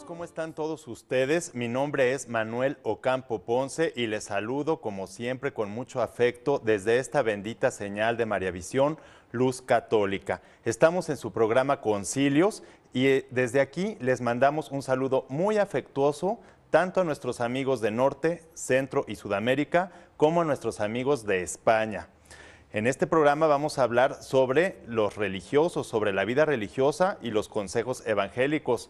amigos, ¿cómo están todos ustedes? Mi nombre es Manuel Ocampo Ponce y les saludo como siempre con mucho afecto desde esta bendita señal de Mariavisión, Luz Católica. Estamos en su programa Concilios y desde aquí les mandamos un saludo muy afectuoso tanto a nuestros amigos de Norte, Centro y Sudamérica como a nuestros amigos de España. En este programa vamos a hablar sobre los religiosos, sobre la vida religiosa y los consejos evangélicos,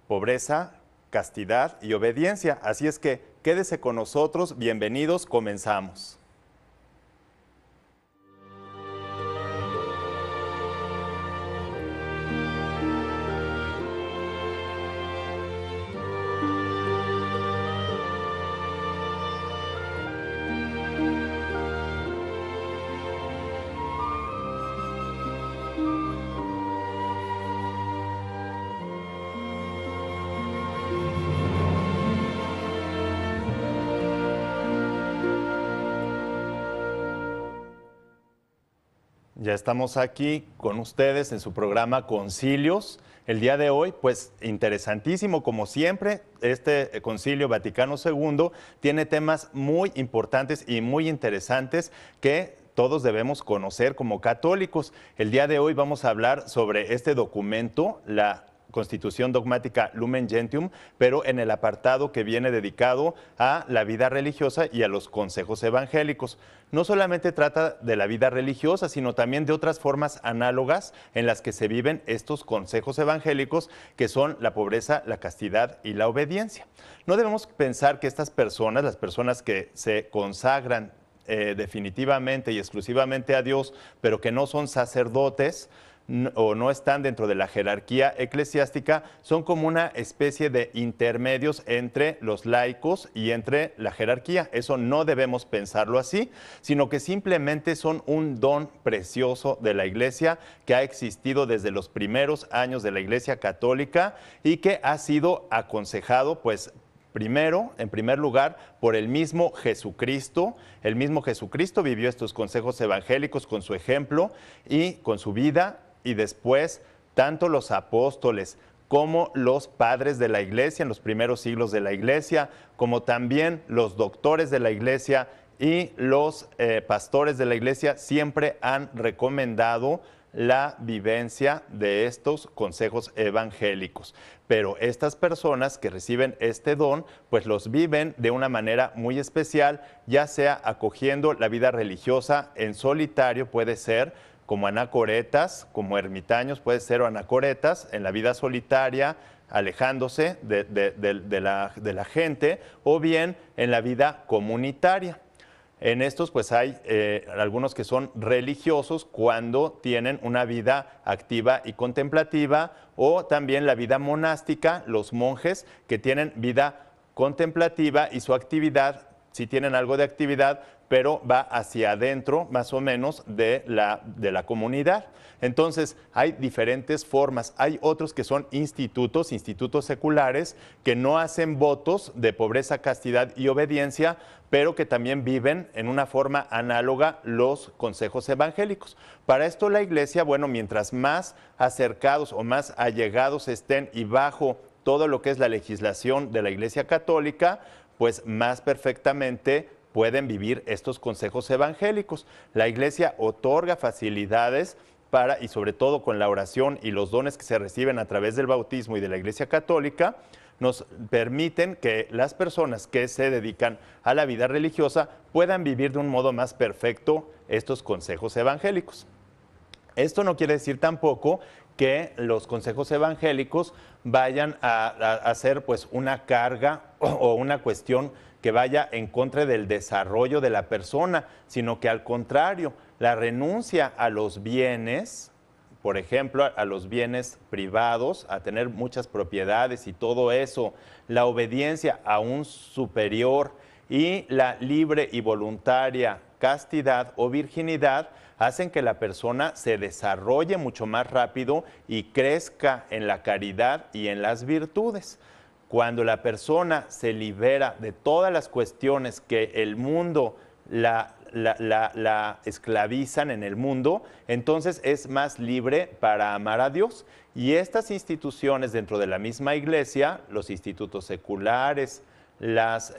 pobreza, castidad y obediencia. Así es que quédese con nosotros, bienvenidos, comenzamos. Ya estamos aquí con ustedes en su programa Concilios. El día de hoy, pues interesantísimo, como siempre, este Concilio Vaticano II tiene temas muy importantes y muy interesantes que todos debemos conocer como católicos. El día de hoy vamos a hablar sobre este documento, la Constitución Dogmática Lumen Gentium, pero en el apartado que viene dedicado a la vida religiosa y a los consejos evangélicos. No solamente trata de la vida religiosa, sino también de otras formas análogas en las que se viven estos consejos evangélicos, que son la pobreza, la castidad y la obediencia. No debemos pensar que estas personas, las personas que se consagran definitivamente y exclusivamente a Dios, pero que no son sacerdotes, o no están dentro de la jerarquía eclesiástica, son como una especie de intermedios entre los laicos y entre la jerarquía. Eso no debemos pensarlo así, sino que simplemente son un don precioso de la Iglesia que ha existido desde los primeros años de la Iglesia Católica y que ha sido aconsejado, pues, primero, en primer lugar, por el mismo Jesucristo. El mismo Jesucristo vivió estos consejos evangélicos con su ejemplo y con su vida. Y después, tanto los apóstoles como los padres de la Iglesia en los primeros siglos de la Iglesia, como también los doctores de la Iglesia y los pastores de la Iglesia, siempre han recomendado la vivencia de estos consejos evangélicos. Pero estas personas que reciben este don, pues los viven de una manera muy especial, ya sea acogiendo la vida religiosa en solitario, puede ser como anacoretas, como ermitaños, puede ser, o anacoretas, en la vida solitaria, alejándose de la gente, o bien en la vida comunitaria. En estos, pues hay algunos que son religiosos cuando tienen una vida activa y contemplativa, o también la vida monástica, los monjes que tienen vida contemplativa y su actividad, si tienen algo de actividad, pero va hacia adentro, más o menos, de la comunidad. Entonces, hay diferentes formas. Hay otros que son institutos seculares, que no hacen votos de pobreza, castidad y obediencia, pero que también viven en una forma análoga los consejos evangélicos. Para esto la Iglesia, bueno, mientras más acercados o más allegados estén y bajo todo lo que es la legislación de la Iglesia Católica, pues más perfectamente pueden vivir estos consejos evangélicos. La Iglesia otorga facilidades para, y sobre todo con la oración y los dones que se reciben a través del bautismo y de la Iglesia Católica, nos permiten que las personas que se dedican a la vida religiosa puedan vivir de un modo más perfecto estos consejos evangélicos. Esto no quiere decir tampoco que los consejos evangélicos vayan a ser pues una carga o una cuestión que vaya en contra del desarrollo de la persona, sino que al contrario, la renuncia a los bienes, por ejemplo, a los bienes privados, a tener muchas propiedades y todo eso, la obediencia a un superior y la libre y voluntaria castidad o virginidad hacen que la persona se desarrolle mucho más rápido y crezca en la caridad y en las virtudes. Cuando la persona se libera de todas las cuestiones que el mundo la la esclavizan en el mundo, entonces es más libre para amar a Dios. Y estas instituciones dentro de la misma iglesia, los institutos seculares, las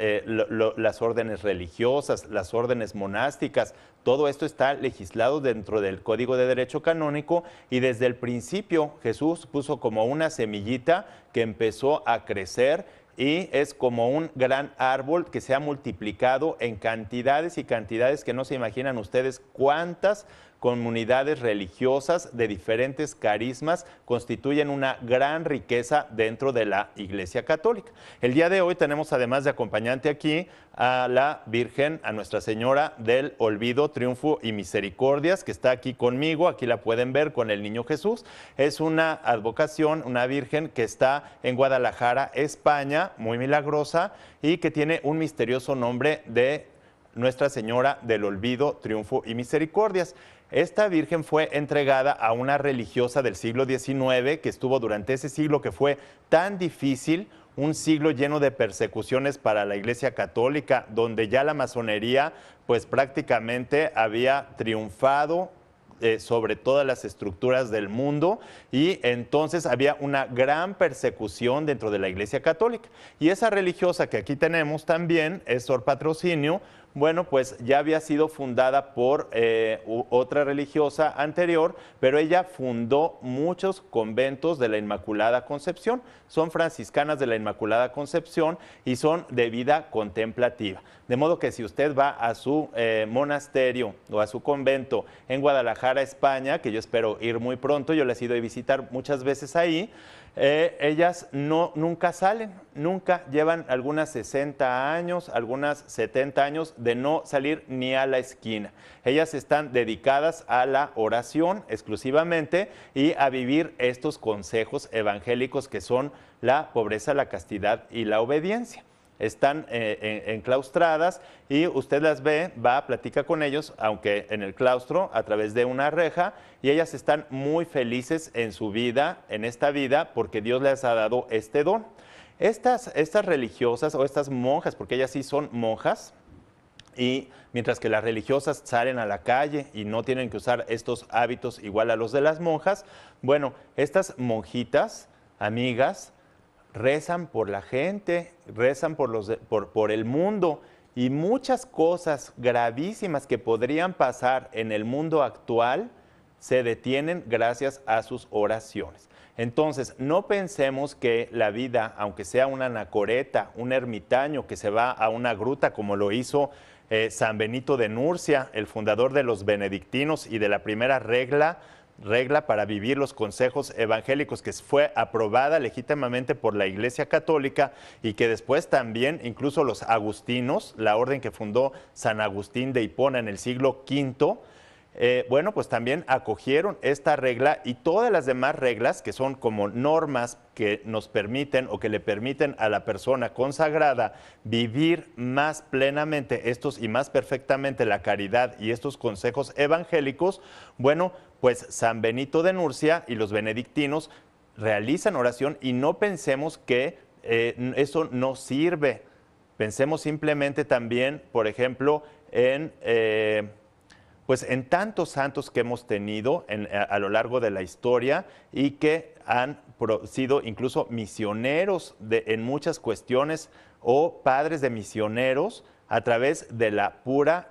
órdenes religiosas, las órdenes monásticas, todo esto está legislado dentro del Código de Derecho Canónico, y desde el principio Jesús puso como una semillita que empezó a crecer y es como un gran árbol que se ha multiplicado en cantidades y cantidades que no se imaginan ustedes cuántas comunidades religiosas de diferentes carismas constituyen una gran riqueza dentro de la Iglesia Católica. El día de hoy tenemos además de acompañante aquí a la Virgen, a Nuestra Señora del Olvido, Triunfo y Misericordias, que está aquí conmigo, aquí la pueden ver con el Niño Jesús. Es una advocación, una Virgen que está en Guadalajara, España, muy milagrosa y que tiene un misterioso nombre de Nuestra Señora del Olvido, Triunfo y Misericordias. Esta Virgen fue entregada a una religiosa del siglo XIX que estuvo durante ese siglo que fue tan difícil, un siglo lleno de persecuciones para la Iglesia Católica, donde ya la masonería pues prácticamente había triunfado sobre todas las estructuras del mundo, y entonces había una gran persecución dentro de la Iglesia Católica. Y esa religiosa que aquí tenemos también es Sor Patrocinio. Bueno, pues ya había sido fundada por otra religiosa anterior, pero ella fundó muchos conventos de la Inmaculada Concepción. Son franciscanas de la Inmaculada Concepción y son de vida contemplativa. De modo que si usted va a su monasterio o a su convento en Guadalajara, España, que yo espero ir muy pronto, yo les he ido a visitar muchas veces ahí, ellas nunca salen, nunca, llevan algunas 60 años, algunas 70 años de no salir ni a la esquina. Ellas están dedicadas a la oración exclusivamente y a vivir estos consejos evangélicos que son la pobreza, la castidad y la obediencia. Están enclaustradas y usted las ve, va, platica con ellos, aunque en el claustro, a través de una reja, y ellas están muy felices en su vida, en esta vida, porque Dios les ha dado este don. Estas religiosas o estas monjas, porque ellas sí son monjas, y mientras que las religiosas salen a la calle y no tienen que usar estos hábitos igual a los de las monjas, bueno, estas monjitas, amigas, rezan por la gente, rezan por el mundo, y muchas cosas gravísimas que podrían pasar en el mundo actual se detienen gracias a sus oraciones. Entonces, no pensemos que la vida, aunque sea una anacoreta, un ermitaño que se va a una gruta como lo hizo San Benito de Nurcia, el fundador de los benedictinos y de la primera regla para vivir los consejos evangélicos, que fue aprobada legítimamente por la Iglesia Católica y que después también incluso los agustinos, la orden que fundó San Agustín de Hipona en el siglo V, bueno, pues también acogieron esta regla y todas las demás reglas que son como normas que nos permiten o que le permiten a la persona consagrada vivir más plenamente estos y más perfectamente la caridad y estos consejos evangélicos. Bueno, pues San Benito de Nurcia y los benedictinos realizan oración, y no pensemos que eso no sirve. Pensemos simplemente también, por ejemplo, pues en tantos santos que hemos tenido a lo largo de la historia y que han sido incluso misioneros en muchas cuestiones o padres de misioneros a través de la pura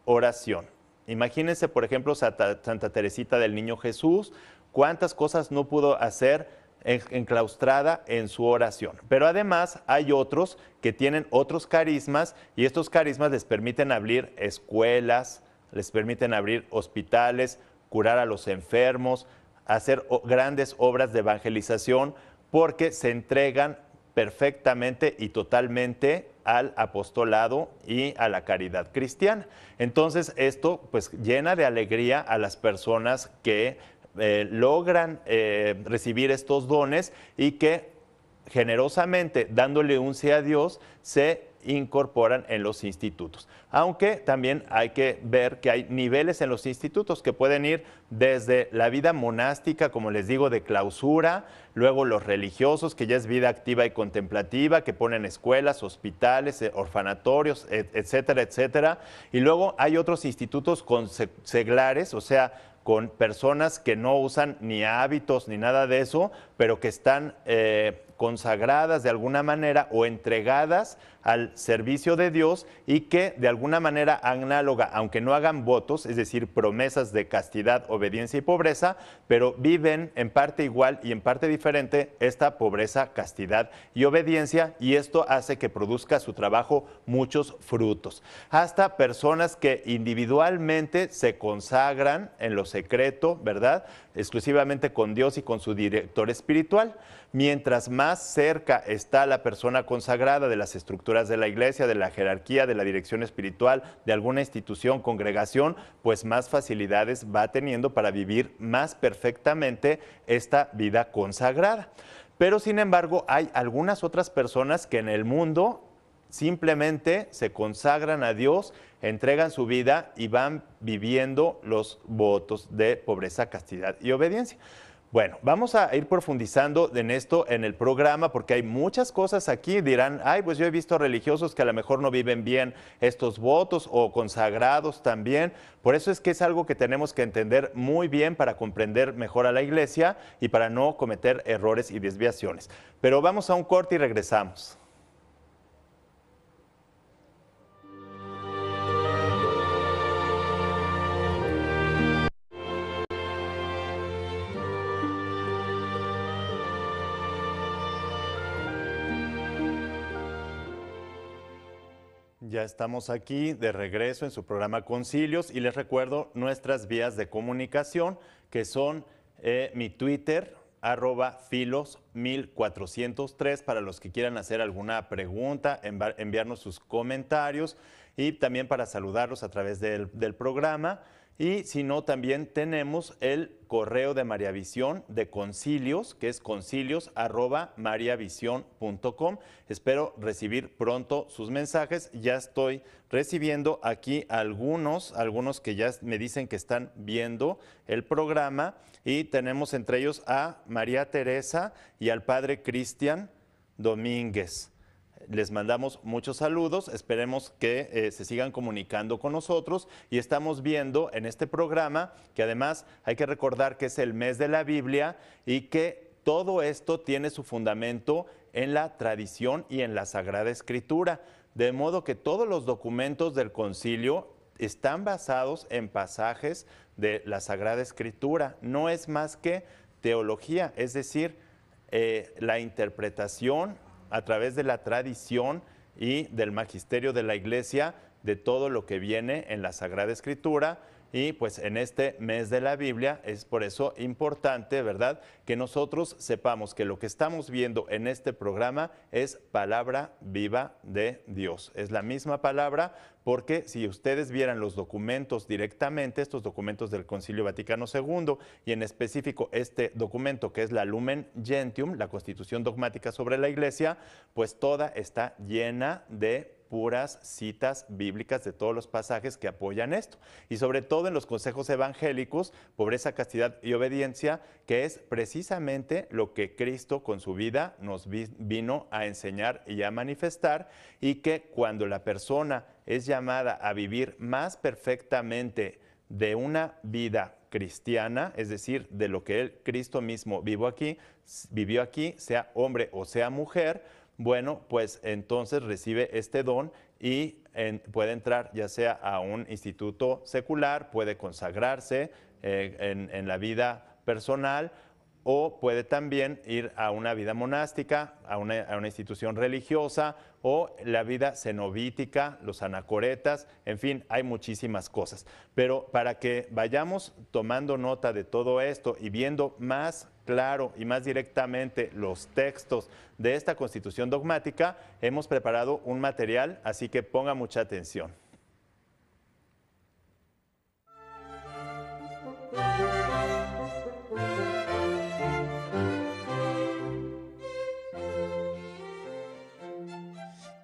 oración. Imagínense, por ejemplo, Santa Teresita del Niño Jesús, cuántas cosas no pudo hacer enclaustrada en su oración. Pero además hay otros que tienen otros carismas, y estos carismas les permiten abrir escuelas, les permiten abrir hospitales, curar a los enfermos, hacer grandes obras de evangelización, porque se entregan perfectamente y totalmente al apostolado y a la caridad cristiana. Entonces esto pues llena de alegría a las personas que logran recibir estos dones y que generosamente, dándole un sí a Dios, se incorporan en los institutos. Aunque también hay que ver que hay niveles en los institutos que pueden ir desde la vida monástica, como les digo, de clausura, luego los religiosos, que ya es vida activa y contemplativa, que ponen escuelas, hospitales, orfanatorios, etcétera, etcétera. Y luego hay otros institutos con seglares, o sea, con personas que no usan ni hábitos ni nada de eso, pero que están consagradas de alguna manera o entregadas al servicio de Dios y que de alguna manera análoga, aunque no hagan votos, es decir, promesas de castidad, obediencia y pobreza, pero viven en parte igual y en parte diferente esta pobreza, castidad y obediencia, y esto hace que produzca su trabajo muchos frutos. Hasta personas que individualmente se consagran en lo secreto, ¿verdad? Exclusivamente con Dios y con su director espiritual. Mientras más cerca está la persona consagrada de las estructuras de la iglesia, de la jerarquía, de la dirección espiritual, de alguna institución, congregación, pues más facilidades va teniendo para vivir más perfectamente esta vida consagrada. Pero sin embargo, hay algunas otras personas que en el mundo simplemente se consagran a Dios, entregan su vida y van viviendo los votos de pobreza, castidad y obediencia. Bueno, vamos a ir profundizando en esto en el programa porque hay muchas cosas aquí. Dirán, ay, pues yo he visto religiosos que a lo mejor no viven bien estos votos o consagrados también. Por eso es que es algo que tenemos que entender muy bien para comprender mejor a la iglesia y para no cometer errores y desviaciones. Pero vamos a un corte y regresamos. Ya estamos aquí de regreso en su programa Concilios y les recuerdo nuestras vías de comunicación que son mi Twitter, @filos1403 para los que quieran hacer alguna pregunta, enviarnos sus comentarios y también para saludarlos a través del programa. Y si no, también tenemos el correo de María Visión de Concilios, que es concilios@mariavision.com. Espero recibir pronto sus mensajes. Ya estoy recibiendo aquí algunos que ya me dicen que están viendo el programa y tenemos entre ellos a María Teresa y al padre Cristian Domínguez. Les mandamos muchos saludos, esperemos que se sigan comunicando con nosotros y estamos viendo en este programa que además hay que recordar que es el mes de la Biblia y que todo esto tiene su fundamento en la tradición y en la Sagrada Escritura, de modo que todos los documentos del concilio están basados en pasajes de la Sagrada Escritura, no es más que teología, es decir, la interpretación a través de la tradición y del magisterio de la Iglesia de todo lo que viene en la Sagrada Escritura. Y pues en este mes de la Biblia es por eso importante, ¿verdad?, que nosotros sepamos que lo que estamos viendo en este programa es palabra viva de Dios. Es la misma palabra porque si ustedes vieran los documentos directamente, estos documentos del Concilio Vaticano II y en específico este documento que es la Lumen Gentium, la Constitución Dogmática sobre la Iglesia, pues toda está llena de puras citas bíblicas de todos los pasajes que apoyan esto. Y sobre todo en los consejos evangélicos, pobreza, castidad y obediencia, que es precisamente lo que Cristo con su vida nos vino a enseñar y a manifestar, y que cuando la persona es llamada a vivir más perfectamente de una vida cristiana, es decir, de lo que Cristo mismo vivió aquí, sea hombre o sea mujer, bueno, pues entonces recibe este don y puede entrar ya sea a un instituto secular, puede consagrarse en la vida personal, o puede también ir a una vida monástica, a una institución religiosa, o la vida cenobítica, los anacoretas, en fin, hay muchísimas cosas. Pero para que vayamos tomando nota de todo esto y viendo más claro y más directamente los textos de esta Constitución dogmática, hemos preparado un material, así que ponga mucha atención.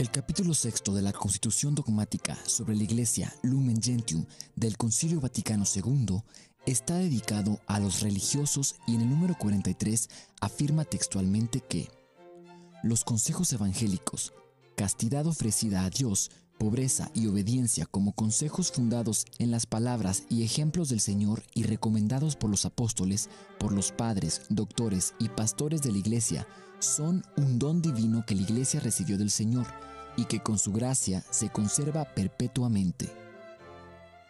El capítulo sexto de la Constitución Dogmática sobre la Iglesia Lumen Gentium del Concilio Vaticano II está dedicado a los religiosos y en el número 43 afirma textualmente que los consejos evangélicos, castidad ofrecida a Dios, pobreza y obediencia como consejos fundados en las palabras y ejemplos del Señor y recomendados por los apóstoles, por los padres, doctores y pastores de la Iglesia, son un don divino que la Iglesia recibió del Señor y que con su gracia se conserva perpetuamente.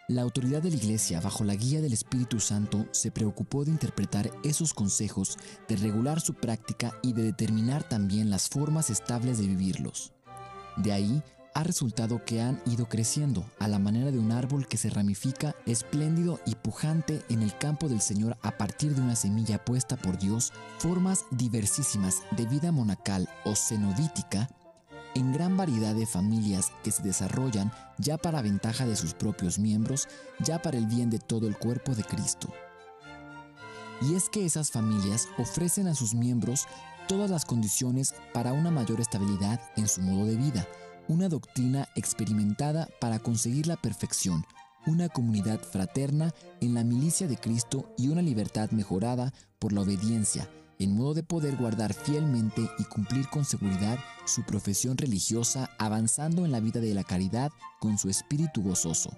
La autoridad de la Iglesia, bajo la guía del Espíritu Santo, se preocupó de interpretar esos consejos, de regular su práctica y de determinar también las formas estables de vivirlos. De ahí ha resultado que han ido creciendo a la manera de un árbol que se ramifica espléndido y pujante en el campo del Señor a partir de una semilla puesta por Dios, formas diversísimas de vida monacal o cenobítica en gran variedad de familias que se desarrollan ya para ventaja de sus propios miembros, ya para el bien de todo el cuerpo de Cristo. Y es que esas familias ofrecen a sus miembros todas las condiciones para una mayor estabilidad en su modo de vida, una doctrina experimentada para conseguir la perfección, una comunidad fraterna en la milicia de Cristo y una libertad mejorada por la obediencia, en modo de poder guardar fielmente y cumplir con seguridad su profesión religiosa, avanzando en la vida de la caridad con su espíritu gozoso.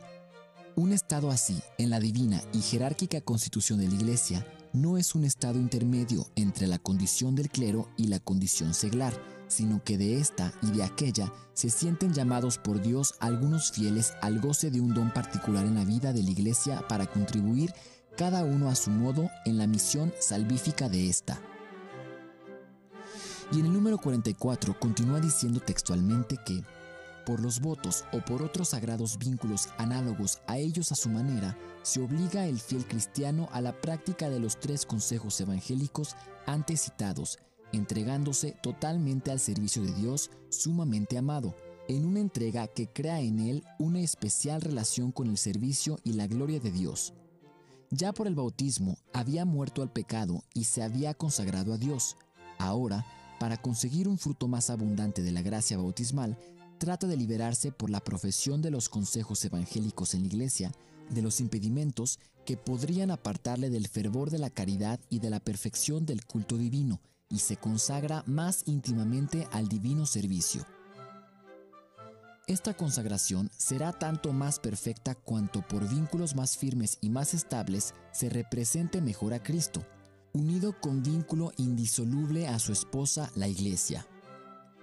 Un estado así, en la divina y jerárquica constitución de la Iglesia, no es un estado intermedio entre la condición del clero y la condición seglar, sino que de esta y de aquella se sienten llamados por Dios algunos fieles al goce de un don particular en la vida de la Iglesia para contribuir cada uno a su modo en la misión salvífica de esta. Y en el número 44 continúa diciendo textualmente que, por los votos o por otros sagrados vínculos análogos a ellos a su manera, se obliga el fiel cristiano a la práctica de los 3 consejos evangélicos antes citados, entregándose totalmente al servicio de Dios sumamente amado, en una entrega que crea en él una especial relación con el servicio y la gloria de Dios. Ya por el bautismo había muerto al pecado y se había consagrado a Dios. Ahora, para conseguir un fruto más abundante de la gracia bautismal, trata de liberarse por la profesión de los consejos evangélicos en la Iglesia, de los impedimentos que podrían apartarle del fervor de la caridad y de la perfección del culto divino, y se consagra más íntimamente al divino servicio. Esta consagración será tanto más perfecta cuanto por vínculos más firmes y más estables se represente mejor a Cristo, unido con vínculo indisoluble a su esposa, la Iglesia.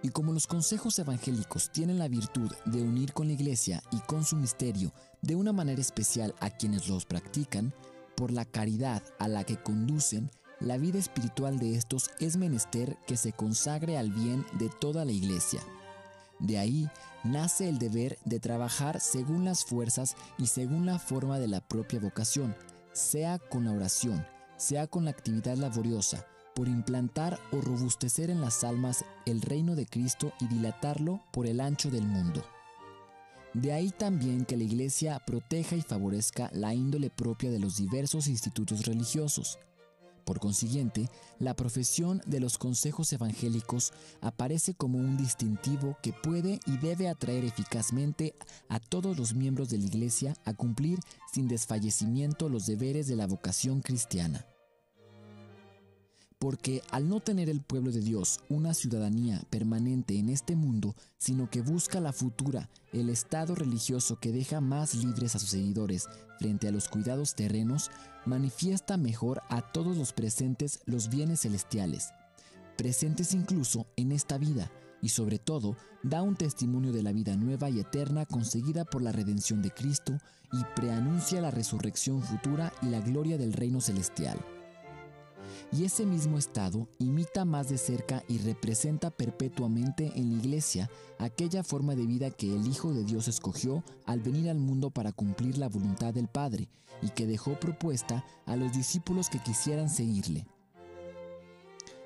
Y como los consejos evangélicos tienen la virtud de unir con la Iglesia y con su misterio de una manera especial a quienes los practican, por la caridad a la que conducen, la vida espiritual de estos es menester que se consagre al bien de toda la Iglesia. De ahí nace el deber de trabajar según las fuerzas y según la forma de la propia vocación, sea con la oración, sea con la actividad laboriosa, por implantar o robustecer en las almas el reino de Cristo y dilatarlo por el ancho del mundo. De ahí también que la Iglesia proteja y favorezca la índole propia de los diversos institutos religiosos. Por consiguiente, la profesión de los consejos evangélicos aparece como un distintivo que puede y debe atraer eficazmente a todos los miembros de la Iglesia a cumplir sin desfallecimiento los deberes de la vocación cristiana. Porque al no tener el pueblo de Dios una ciudadanía permanente en este mundo, sino que busca la futura, el estado religioso que deja más libres a sus seguidores frente a los cuidados terrenos, manifiesta mejor a todos los presentes los bienes celestiales, presentes incluso en esta vida, y sobre todo da un testimonio de la vida nueva y eterna conseguida por la redención de Cristo y preanuncia la resurrección futura y la gloria del reino celestial. Y ese mismo estado imita más de cerca y representa perpetuamente en la Iglesia aquella forma de vida que el Hijo de Dios escogió al venir al mundo para cumplir la voluntad del Padre y que dejó propuesta a los discípulos que quisieran seguirle.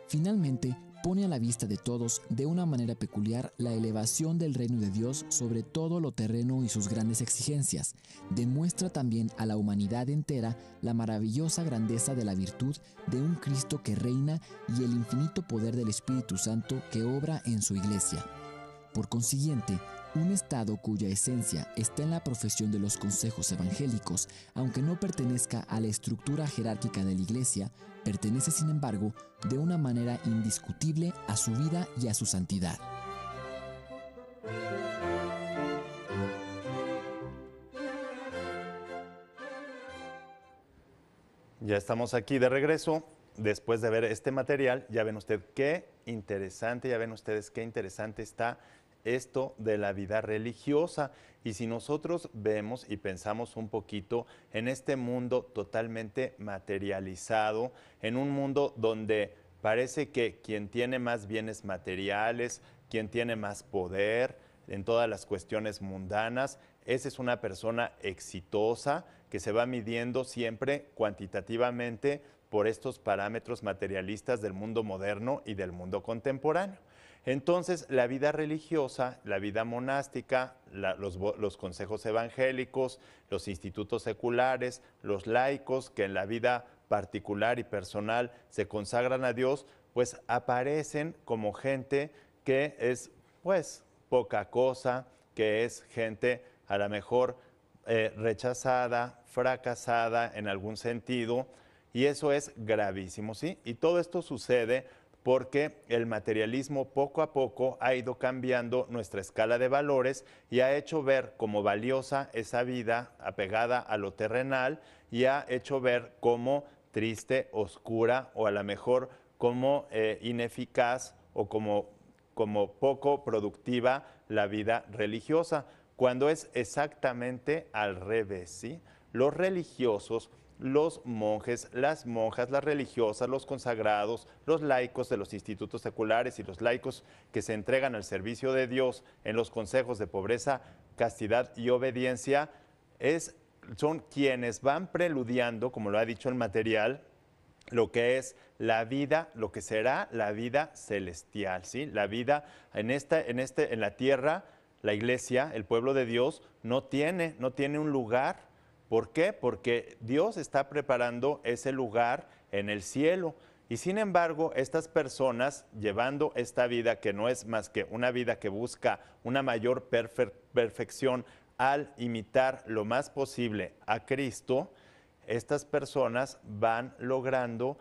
Finalmente, pone a la vista de todos de una manera peculiar la elevación del reino de Dios sobre todo lo terreno y sus grandes exigencias. Demuestra también a la humanidad entera la maravillosa grandeza de la virtud de un Cristo que reina y el infinito poder del Espíritu Santo que obra en su Iglesia. Por consiguiente, un estado cuya esencia está en la profesión de los consejos evangélicos, aunque no pertenezca a la estructura jerárquica de la Iglesia, pertenece sin embargo de una manera indiscutible a su vida y a su santidad. Ya estamos aquí de regreso. Después de ver este material, ya ven ustedes qué interesante está esto de la vida religiosa. Y si nosotros vemos y pensamos un poquito en este mundo totalmente materializado, en un mundo donde parece que quien tiene más bienes materiales, quien tiene más poder en todas las cuestiones mundanas, esa es una persona exitosa que se va midiendo siempre cuantitativamente por estos parámetros materialistas del mundo moderno y del mundo contemporáneo. Entonces, la vida religiosa, la vida monástica, los consejos evangélicos, los institutos seculares, los laicos que en la vida particular y personal se consagran a Dios, pues aparecen como gente que es, pues, poca cosa, que es gente a lo mejor rechazada, fracasada en algún sentido, y eso es gravísimo, ¿sí? Y todo esto sucede porque el materialismo poco a poco ha ido cambiando nuestra escala de valores y ha hecho ver como valiosa esa vida apegada a lo terrenal y ha hecho ver como triste, oscura o a lo mejor como ineficaz o como poco productiva la vida religiosa, cuando es exactamente al revés, ¿sí? Los religiosos, los monjes, las monjas, las religiosas, los consagrados, los laicos de los institutos seculares y los laicos que se entregan al servicio de Dios en los consejos de pobreza, castidad y obediencia, son quienes van preludiando, como lo ha dicho el material, lo que es la vida, lo que será la vida celestial, ¿sí? La vida en la tierra, la iglesia, el pueblo de Dios, no tiene un lugar. ¿Por qué? Porque Dios está preparando ese lugar en el cielo. Y sin embargo, estas personas llevando esta vida, que no es más que una vida que busca una mayor perfección al imitar lo más posible a Cristo, estas personas van logrando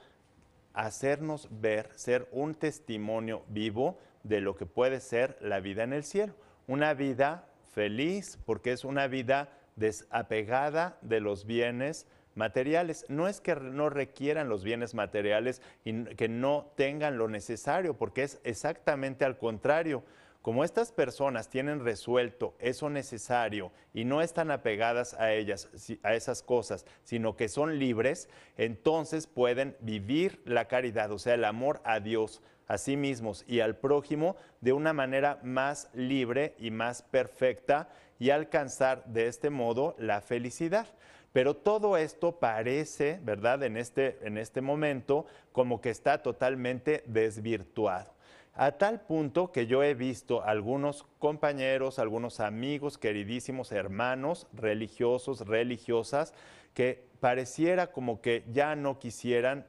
hacernos ver, ser un testimonio vivo de lo que puede ser la vida en el cielo. Una vida feliz, porque es una vida desapegada de los bienes materiales. No es que no requieran los bienes materiales y que no tengan lo necesario, porque es exactamente al contrario. Como estas personas tienen resuelto eso necesario y no están apegadas a ellas, a esas cosas, sino que son libres, entonces pueden vivir la caridad, o sea, el amor a Dios, a sí mismos y al prójimo de una manera más libre y más perfecta y alcanzar de este modo la felicidad. Pero todo esto parece, ¿verdad?, en este momento como que está totalmente desvirtuado. A tal punto que yo he visto algunos compañeros, algunos amigos, queridísimos hermanos religiosos, religiosas, que pareciera como que ya no quisieran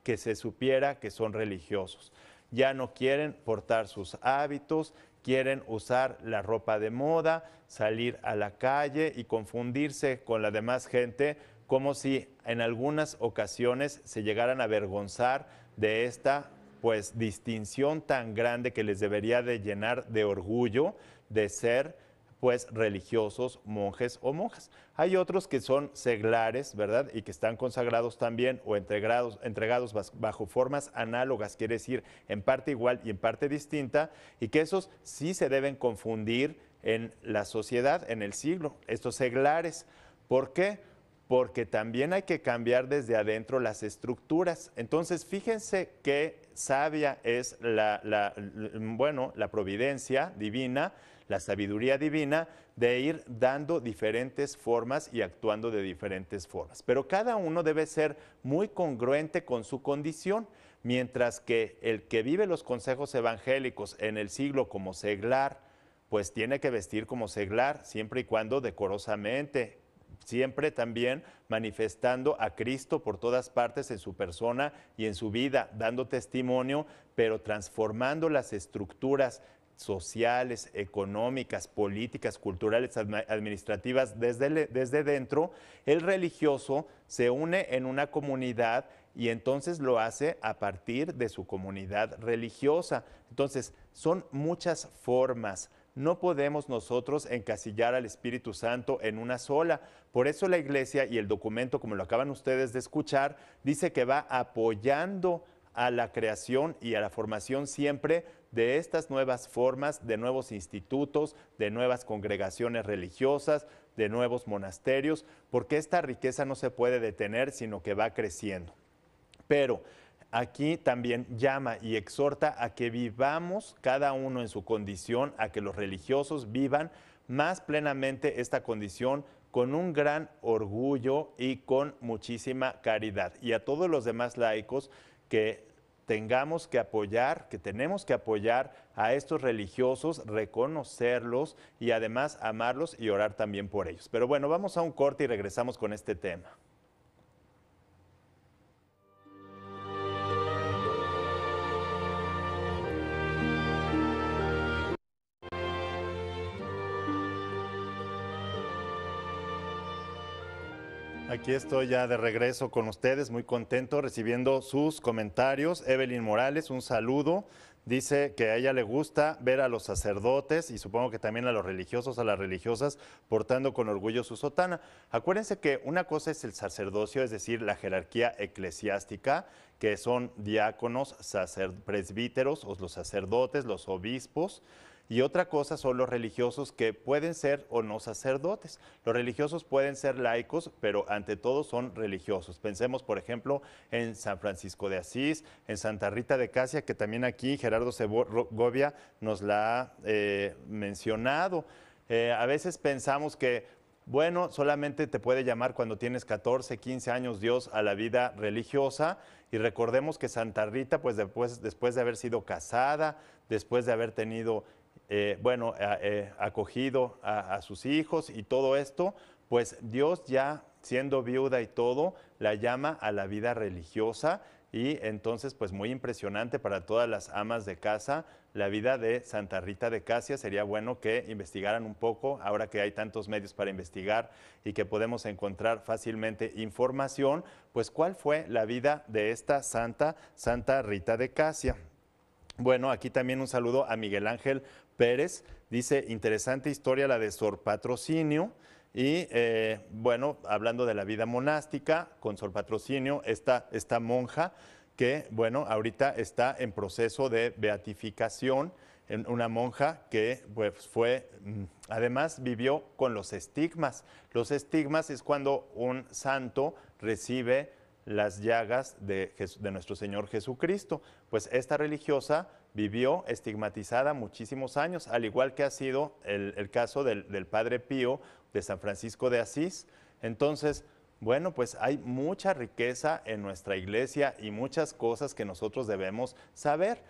que se supiera que son religiosos. Ya no quieren portar sus hábitos, quieren usar la ropa de moda, salir a la calle y confundirse con la demás gente, como si en algunas ocasiones se llegaran a avergonzar de esta pues distinción tan grande que les debería de llenar de orgullo de ser pues religiosos, monjes o monjas. Hay otros que son seglares, ¿verdad? Y que están consagrados también o entregados bajo formas análogas, quiere decir en parte igual y en parte distinta, y que esos sí se deben confundir en la sociedad, en el siglo, estos seglares. ¿Por qué? Porque también hay que cambiar desde adentro las estructuras. Entonces, fíjense qué sabia es la providencia divina, la sabiduría divina, de ir dando diferentes formas y actuando de diferentes formas. Pero cada uno debe ser muy congruente con su condición, mientras que el que vive los consejos evangélicos en el siglo como seglar, pues tiene que vestir como seglar, siempre y cuando decorosamente, siempre también manifestando a Cristo por todas partes en su persona y en su vida, dando testimonio, pero transformando las estructuras sociales, económicas, políticas, culturales, administrativas desde dentro, el religioso se une en una comunidad y entonces lo hace a partir de su comunidad religiosa. Entonces, son muchas formas. No podemos nosotros encasillar al Espíritu Santo en una sola. Por eso la Iglesia y el documento, como lo acaban ustedes de escuchar, dice que va apoyando a la creación y a la formación siempre de estas nuevas formas, de nuevos institutos, de nuevas congregaciones religiosas, de nuevos monasterios, porque esta riqueza no se puede detener, sino que va creciendo. Pero aquí también llama y exhorta a que vivamos cada uno en su condición, a que los religiosos vivan más plenamente esta condición con un gran orgullo y con muchísima caridad. Y a todos los demás laicos que tenemos que apoyar a estos religiosos, reconocerlos y además amarlos y orar también por ellos. Pero bueno, vamos a un corte y regresamos con este tema. Aquí estoy ya de regreso con ustedes, muy contento recibiendo sus comentarios. Evelyn Morales, un saludo. Dice que a ella le gusta ver a los sacerdotes y supongo que también a los religiosos, a las religiosas, portando con orgullo su sotana. Acuérdense que una cosa es el sacerdocio, es decir, la jerarquía eclesiástica, que son diáconos, presbíteros, o los sacerdotes, los obispos. Y otra cosa son los religiosos que pueden ser o no sacerdotes. Los religiosos pueden ser laicos, pero ante todo son religiosos. Pensemos, por ejemplo, en San Francisco de Asís, en Santa Rita de Casia, que también aquí Gerardo Segovia nos la ha mencionado. A veces pensamos que, bueno, solamente te puede llamar cuando tienes 14, 15 años Dios a la vida religiosa. Y recordemos que Santa Rita, pues después de haber sido casada, después de haber tenido acogido a sus hijos y todo esto, pues Dios ya siendo viuda y todo, la llama a la vida religiosa y entonces pues muy impresionante para todas las amas de casa la vida de Santa Rita de Casia. Sería bueno que investigaran un poco, ahora que hay tantos medios para investigar y que podemos encontrar fácilmente información, pues cuál fue la vida de esta Santa Rita de Casia. Bueno, aquí también un saludo a Miguel Ángel Pérez. Dice, interesante historia la de Sor Patrocinio. Y bueno, hablando de la vida monástica, con Sor Patrocinio, esta monja que, bueno, ahorita está en proceso de beatificación, una monja que pues además vivió con los estigmas. Los estigmas es cuando un santo recibe las llagas de nuestro Señor Jesucristo. Pues esta religiosa vivió estigmatizada muchísimos años, al igual que ha sido el caso del Padre Pío de San Francisco de Asís. Entonces, bueno, pues hay mucha riqueza en nuestra iglesia y muchas cosas que nosotros debemos saber.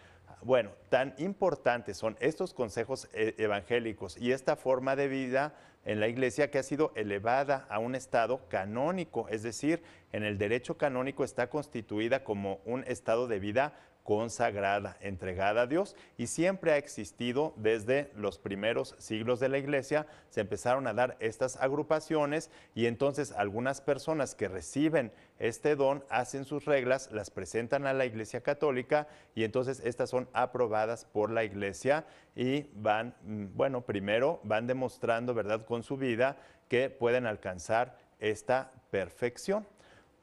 Bueno, tan importantes son estos consejos evangélicos y esta forma de vida en la iglesia que ha sido elevada a un estado canónico, es decir, en el derecho canónico está constituida como un estado de vida consagrada, entregada a Dios, y siempre ha existido desde los primeros siglos de la iglesia. Se empezaron a dar estas agrupaciones y entonces algunas personas que reciben este don hacen sus reglas, las presentan a la Iglesia Católica y entonces estas son aprobadas por la iglesia y van, bueno, primero van demostrando, ¿verdad?, con su vida que pueden alcanzar esta perfección.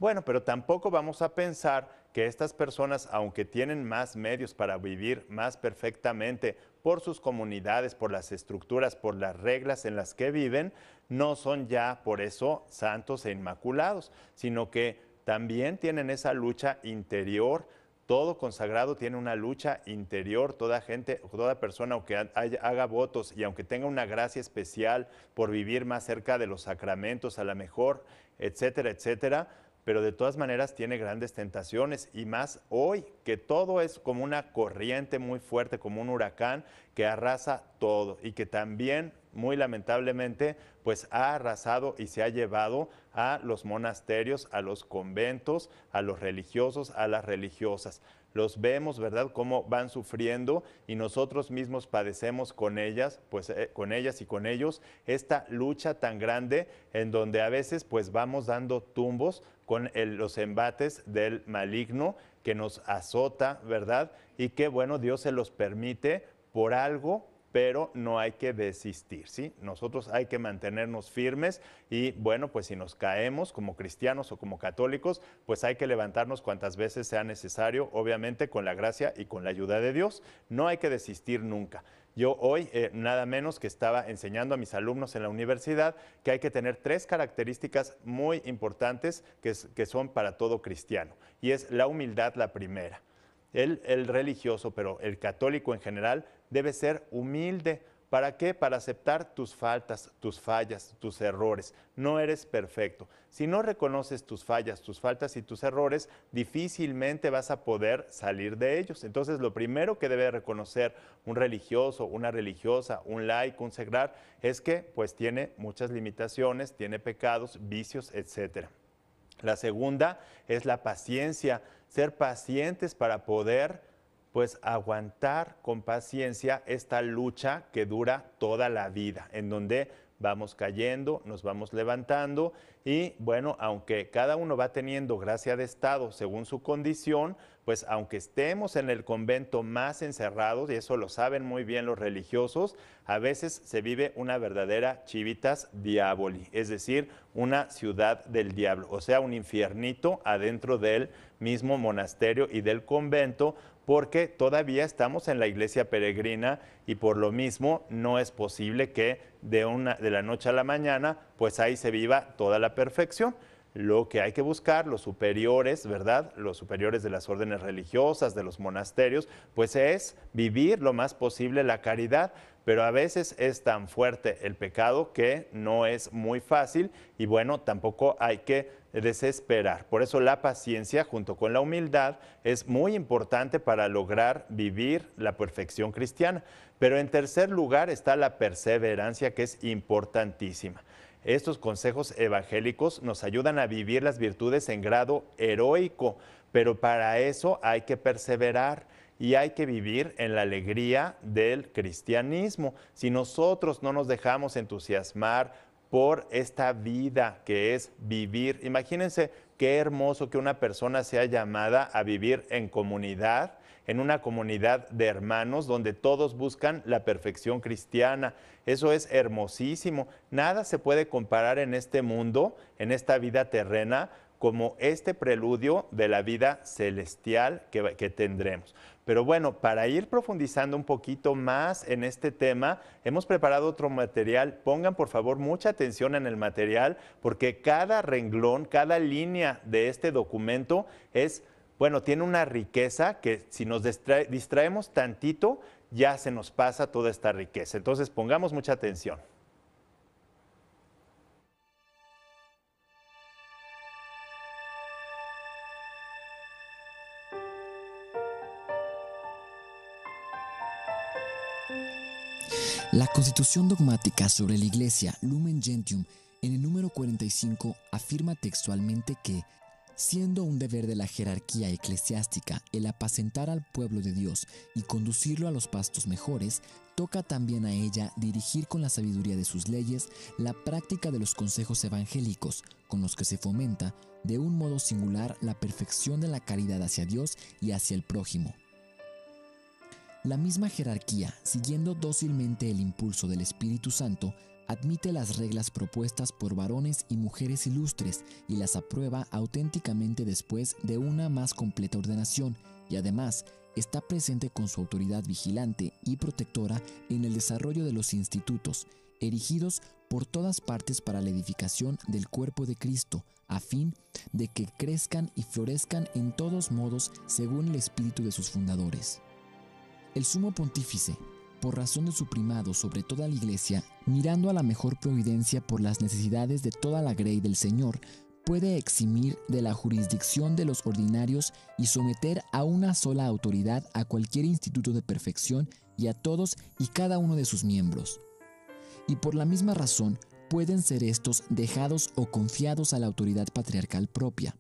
Bueno, pero tampoco vamos a pensar que estas personas, aunque tienen más medios para vivir más perfectamente por sus comunidades, por las estructuras, por las reglas en las que viven, no son ya por eso santos e inmaculados, sino que también tienen esa lucha interior. Todo consagrado tiene una lucha interior, toda persona, aunque haga votos y aunque tenga una gracia especial por vivir más cerca de los sacramentos, a la mejor, etcétera, etcétera, pero de todas maneras tiene grandes tentaciones y más hoy, que todo es como una corriente muy fuerte, como un huracán que arrasa todo y que también, muy lamentablemente, pues ha arrasado y se ha llevado a los monasterios, a los conventos, a los religiosos, a las religiosas. los vemos, ¿verdad?, cómo van sufriendo y nosotros mismos padecemos con ellas, pues con ellas y con ellos esta lucha tan grande en donde a veces pues vamos dando tumbos con los embates del maligno que nos azota, ¿verdad? Y que bueno, Dios se los permite por algo, pero no hay que desistir, ¿sí? Nosotros hay que mantenernos firmes y bueno, pues si nos caemos como cristianos o como católicos, pues hay que levantarnos cuantas veces sea necesario, obviamente con la gracia y con la ayuda de Dios. No hay que desistir nunca. Yo hoy, nada menos que estaba enseñando a mis alumnos en la universidad que hay que tener 3 características muy importantes que son para todo cristiano. Y es la humildad la primera. El religioso, pero el católico en general, debe ser humilde. ¿Para qué? Para aceptar tus faltas, tus fallas, tus errores. No eres perfecto. Si no reconoces tus fallas, tus faltas y tus errores, difícilmente vas a poder salir de ellos. Entonces, lo primero que debe reconocer un religioso, una religiosa, un laico, un seglar, es que pues tiene muchas limitaciones, tiene pecados, vicios, etcétera. La segunda es la paciencia, ser pacientes para poder pues aguantar con paciencia esta lucha que dura toda la vida, en donde vamos cayendo, nos vamos levantando y bueno, aunque cada uno va teniendo gracia de estado según su condición, pues aunque estemos en el convento más encerrados, y eso lo saben muy bien los religiosos, a veces se vive una verdadera civitas diaboli, es decir, una ciudad del diablo, o sea, un infiernito adentro del mismo monasterio y del convento, porque todavía estamos en la iglesia peregrina y por lo mismo no es posible que de la noche a la mañana, pues ahí se viva toda la perfección. Lo que hay que buscar, los superiores, ¿verdad? Los superiores de las órdenes religiosas, de los monasterios, pues es vivir lo más posible la caridad, pero a veces es tan fuerte el pecado que no es muy fácil y bueno, tampoco hay que desesperar. Por eso la paciencia junto con la humildad es muy importante para lograr vivir la perfección cristiana. Pero en tercer lugar está la perseverancia, que es importantísima. Estos consejos evangélicos nos ayudan a vivir las virtudes en grado heroico, pero para eso hay que perseverar y hay que vivir en la alegría del cristianismo. Si nosotros no nos dejamos entusiasmar por esta vida que es vivir, imagínense qué hermoso que una persona sea llamada a vivir en comunidad, en una comunidad de hermanos donde todos buscan la perfección cristiana. Eso es hermosísimo. Nada se puede comparar en este mundo, en esta vida terrena, como este preludio de la vida celestial que tendremos. Pero bueno, para ir profundizando un poquito más en este tema, hemos preparado otro material. Pongan por favor mucha atención en el material, porque cada renglón, cada línea de este documento es, bueno, tiene una riqueza que si nos distraemos tantito, ya se nos pasa toda esta riqueza. Entonces pongamos mucha atención. La Constitución dogmática sobre la Iglesia Lumen Gentium en el número 45 afirma textualmente que, siendo un deber de la jerarquía eclesiástica el apacentar al pueblo de Dios y conducirlo a los pastos mejores, toca también a ella dirigir con la sabiduría de sus leyes la práctica de los consejos evangélicos, con los que se fomenta de un modo singular la perfección de la caridad hacia Dios y hacia el prójimo. La misma jerarquía, siguiendo dócilmente el impulso del Espíritu Santo, admite las reglas propuestas por varones y mujeres ilustres y las aprueba auténticamente después de una más completa ordenación, y además está presente con su autoridad vigilante y protectora en el desarrollo de los institutos, erigidos por todas partes para la edificación del cuerpo de Cristo, a fin de que crezcan y florezcan en todos modos según el espíritu de sus fundadores. El sumo pontífice, por razón de su primado sobre toda la Iglesia, mirando a la mejor providencia por las necesidades de toda la grey del Señor, puede eximir de la jurisdicción de los ordinarios y someter a una sola autoridad a cualquier instituto de perfección y a todos y cada uno de sus miembros. Y por la misma razón pueden ser estos dejados o confiados a la autoridad patriarcal propia.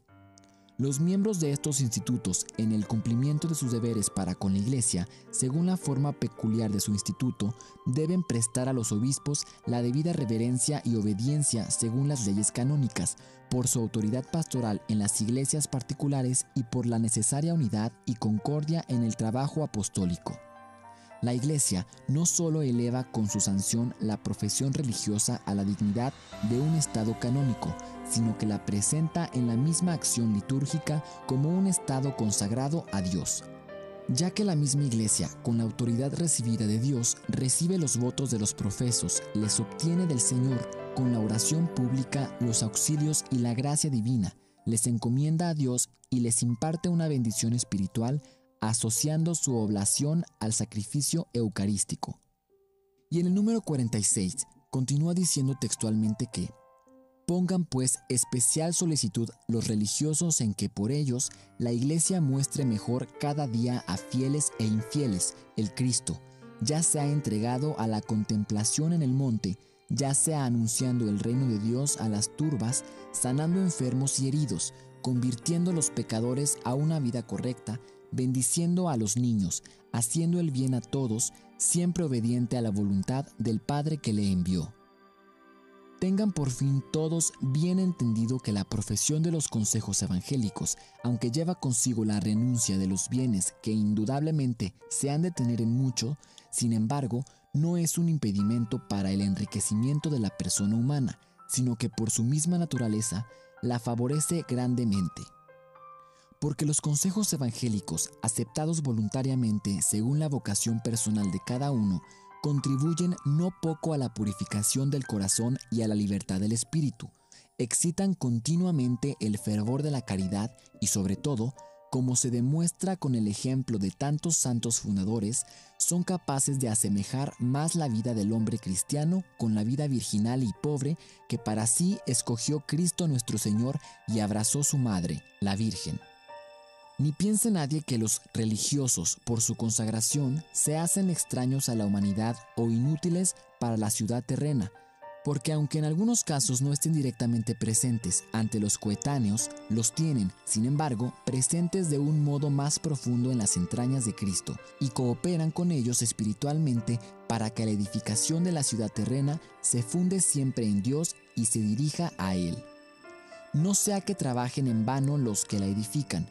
Los miembros de estos institutos, en el cumplimiento de sus deberes para con la Iglesia, según la forma peculiar de su instituto, deben prestar a los obispos la debida reverencia y obediencia según las leyes canónicas, por su autoridad pastoral en las iglesias particulares y por la necesaria unidad y concordia en el trabajo apostólico. La Iglesia no solo eleva con su sanción la profesión religiosa a la dignidad de un estado canónico, sino que la presenta en la misma acción litúrgica como un estado consagrado a Dios, ya que la misma Iglesia, con la autoridad recibida de Dios, recibe los votos de los profesos, les obtiene del Señor con la oración pública los auxilios y la gracia divina, les encomienda a Dios y les imparte una bendición espiritual, asociando su oblación al sacrificio eucarístico. Y en el número 46 continúa diciendo textualmente que pongan pues especial solicitud los religiosos en que por ellos la Iglesia muestre mejor cada día a fieles e infieles el Cristo, ya sea entregado a la contemplación en el monte, ya sea anunciando el reino de Dios a las turbas, sanando enfermos y heridos, convirtiendo los pecadores a una vida correcta, bendiciendo a los niños, haciendo el bien a todos, siempre obediente a la voluntad del Padre que le envió. Tengan por fin todos bien entendido que la profesión de los consejos evangélicos, aunque lleva consigo la renuncia de los bienes que indudablemente se han de tener en mucho, sin embargo, no es un impedimento para el enriquecimiento de la persona humana, sino que por su misma naturaleza la favorece grandemente. Porque los consejos evangélicos, aceptados voluntariamente según la vocación personal de cada uno, contribuyen no poco a la purificación del corazón y a la libertad del espíritu, excitan continuamente el fervor de la caridad y sobre todo, como se demuestra con el ejemplo de tantos santos fundadores, son capaces de asemejar más la vida del hombre cristiano con la vida virginal y pobre que para sí escogió Cristo nuestro Señor y abrazó su madre, la Virgen. Ni piense nadie que los religiosos, por su consagración, se hacen extraños a la humanidad o inútiles para la ciudad terrena, porque aunque en algunos casos no estén directamente presentes ante los coetáneos, los tienen, sin embargo, presentes de un modo más profundo en las entrañas de Cristo y cooperan con ellos espiritualmente para que la edificación de la ciudad terrena se funde siempre en Dios y se dirija a Él. No sea que trabajen en vano los que la edifican.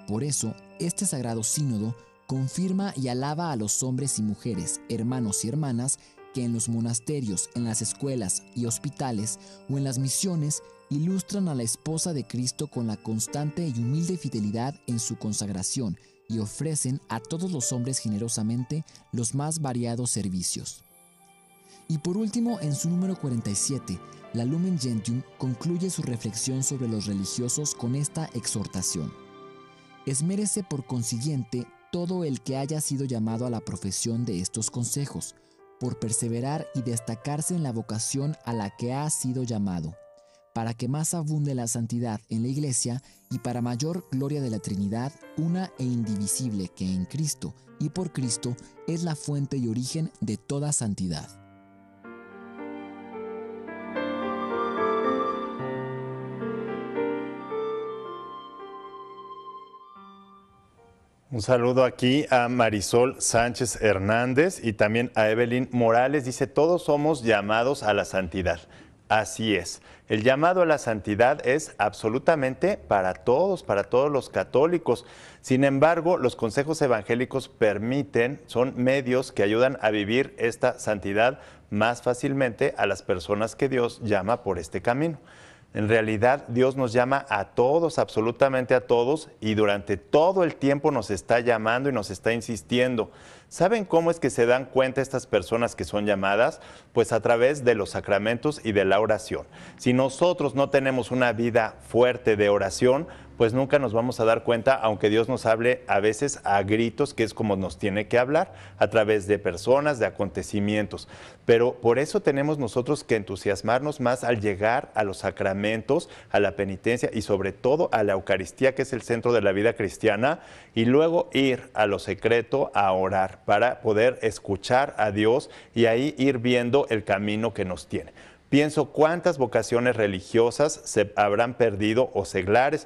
Por eso, este sagrado sínodo confirma y alaba a los hombres y mujeres, hermanos y hermanas, que en los monasterios, en las escuelas y hospitales o en las misiones ilustran a la esposa de Cristo con la constante y humilde fidelidad en su consagración y ofrecen a todos los hombres generosamente los más variados servicios. Y por último, en su número 47, la Lumen Gentium concluye su reflexión sobre los religiosos con esta exhortación. Esmérese por consiguiente todo el que haya sido llamado a la profesión de estos consejos, por perseverar y destacarse en la vocación a la que ha sido llamado, para que más abunde la santidad en la Iglesia y para mayor gloria de la Trinidad, una e indivisible que en Cristo y por Cristo es la fuente y origen de toda santidad. Un saludo aquí a Marisol Sánchez Hernández y también a Evelyn Morales. Dice, todos somos llamados a la santidad. Así es. El llamado a la santidad es absolutamente para todos los católicos. Sin embargo, los consejos evangélicos son medios que ayudan a vivir esta santidad más fácilmente a las personas que Dios llama por este camino. En realidad, Dios nos llama a todos, absolutamente a todos, y durante todo el tiempo nos está llamando y nos está insistiendo. ¿Saben cómo es que se dan cuenta estas personas que son llamadas? Pues a través de los sacramentos y de la oración. Si nosotros no tenemos una vida fuerte de oración, pues nunca nos vamos a dar cuenta, aunque Dios nos hable a veces a gritos, que es como nos tiene que hablar, a través de personas, de acontecimientos. Pero por eso tenemos nosotros que entusiasmarnos más al llegar a los sacramentos, a la penitencia y sobre todo a la Eucaristía, que es el centro de la vida cristiana, y luego ir a lo secreto a orar para poder escuchar a Dios y ahí ir viendo el camino que nos tiene. Pienso cuántas vocaciones religiosas se habrán perdido o seglares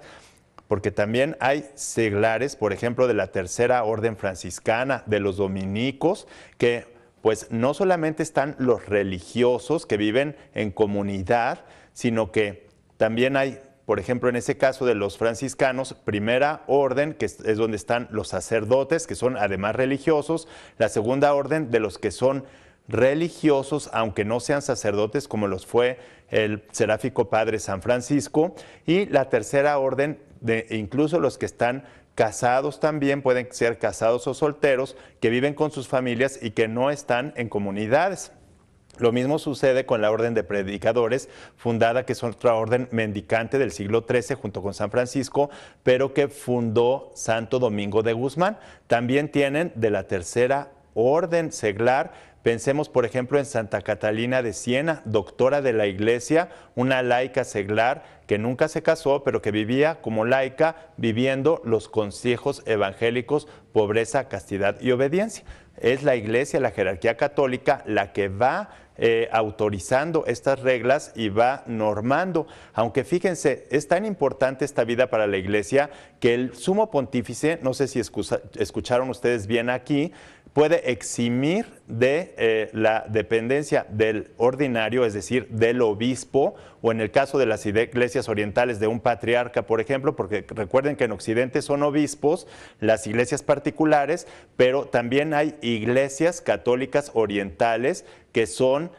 porque también hay seglares, por ejemplo, de la Tercera Orden Franciscana, de los dominicos, que pues no solamente están los religiosos que viven en comunidad, sino que también hay, por ejemplo, en ese caso de los franciscanos, primera orden, que es donde están los sacerdotes, que son además religiosos, la segunda orden de los que son religiosos, aunque no sean sacerdotes, como los fue el seráfico padre San Francisco, y la tercera orden de incluso los que están casados también, pueden ser casados o solteros, que viven con sus familias y que no están en comunidades. Lo mismo sucede con la Orden de Predicadores, fundada, que es otra orden mendicante del siglo XIII junto con San Francisco, pero que fundó Santo Domingo de Guzmán. También tienen de la Tercera Orden seglar. Pensemos, por ejemplo, en Santa Catalina de Siena, doctora de la Iglesia, una laica seglar que nunca se casó, pero que vivía como laica, viviendo los consejos evangélicos, pobreza, castidad y obediencia. Es la Iglesia, la jerarquía católica, la que va autorizando estas reglas y va normando. Aunque fíjense, es tan importante esta vida para la Iglesia que el sumo pontífice, no sé si escucharon ustedes bien aquí, puede eximir de la dependencia del ordinario, es decir, del obispo, o en el caso de las iglesias orientales de un patriarca, por ejemplo, porque recuerden que en Occidente son obispos las iglesias particulares, pero también hay iglesias católicas orientales que son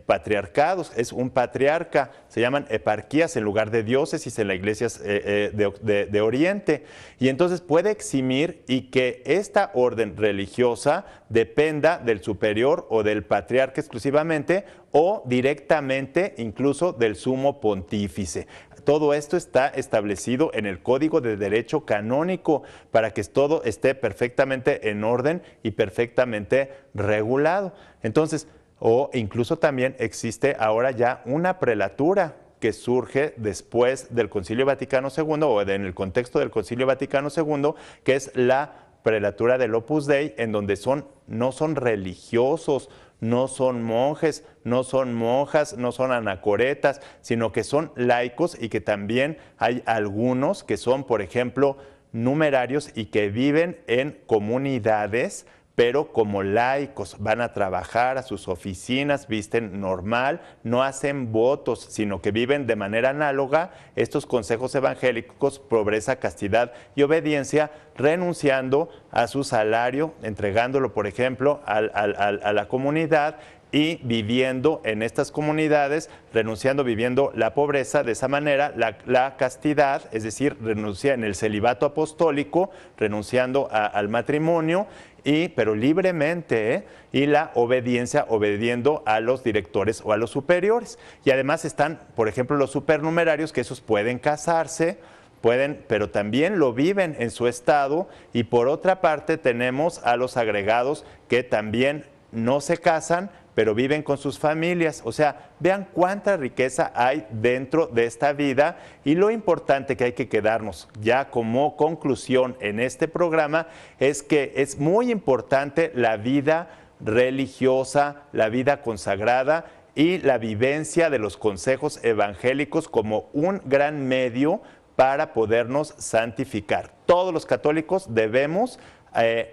patriarcados, es un patriarca, se llaman eparquías en lugar de diócesis en las iglesias de Oriente, y entonces puede eximir y que esta orden religiosa dependa del superior o del patriarca exclusivamente o directamente incluso del sumo pontífice. Todo esto está establecido en el Código de Derecho Canónico para que todo esté perfectamente en orden y perfectamente regulado. Entonces, o incluso también existe ahora ya una prelatura que surge después del Concilio Vaticano II o en el contexto del Concilio Vaticano II, que es la prelatura del Opus Dei, en donde no son religiosos, no son monjes, no son monjas, no son anacoretas, sino que son laicos y que también hay algunos que son, por ejemplo, numerarios y que viven en comunidades, pero como laicos, van a trabajar a sus oficinas, visten normal, no hacen votos, sino que viven de manera análoga estos consejos evangélicos, pobreza, castidad y obediencia, renunciando a su salario, entregándolo, por ejemplo, a la comunidad, y viviendo en estas comunidades, viviendo la pobreza, de esa manera la castidad, es decir, renuncia en el celibato apostólico, renunciando al matrimonio, pero libremente, y la obediencia, obediendo a los directores o a los superiores. Y además están, por ejemplo, los supernumerarios, que esos pueden casarse, pero también lo viven en su estado, y por otra parte tenemos a los agregados que también no se casan, pero viven con sus familias. O sea, vean cuánta riqueza hay dentro de esta vida, y lo importante que hay que quedarnos ya como conclusión en este programa es que es muy importante la vida religiosa, la vida consagrada y la vivencia de los consejos evangélicos como un gran medio para podernos santificar. Todos los católicos debemos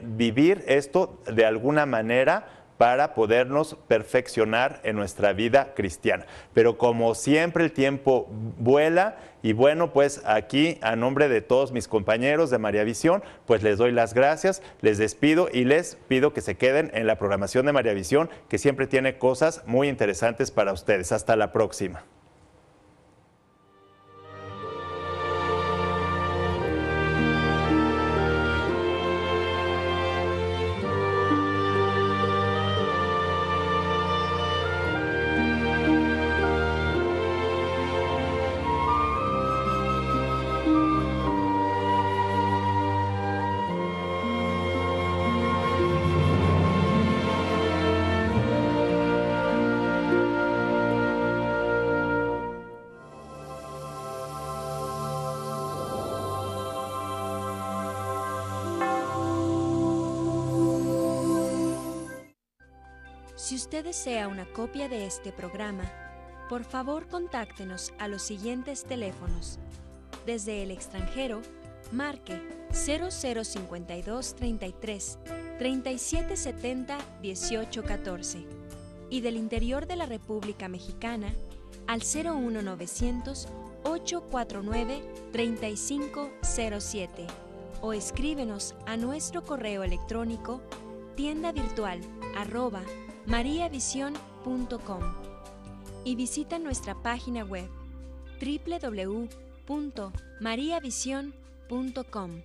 vivir esto de alguna manera para podernos perfeccionar en nuestra vida cristiana. Pero como siempre el tiempo vuela, y bueno, pues aquí a nombre de todos mis compañeros de María Visión, pues les doy las gracias, les despido y les pido que se queden en la programación de María Visión, que siempre tiene cosas muy interesantes para ustedes. Hasta la próxima. Si usted desea una copia de este programa, por favor contáctenos a los siguientes teléfonos: desde el extranjero, marque 0052 33 3770 1814 y del interior de la República Mexicana al 01900 849 3507 o escríbenos a nuestro correo electrónico tiendavirtual@mariavision.com y visita nuestra página web www.mariavision.com.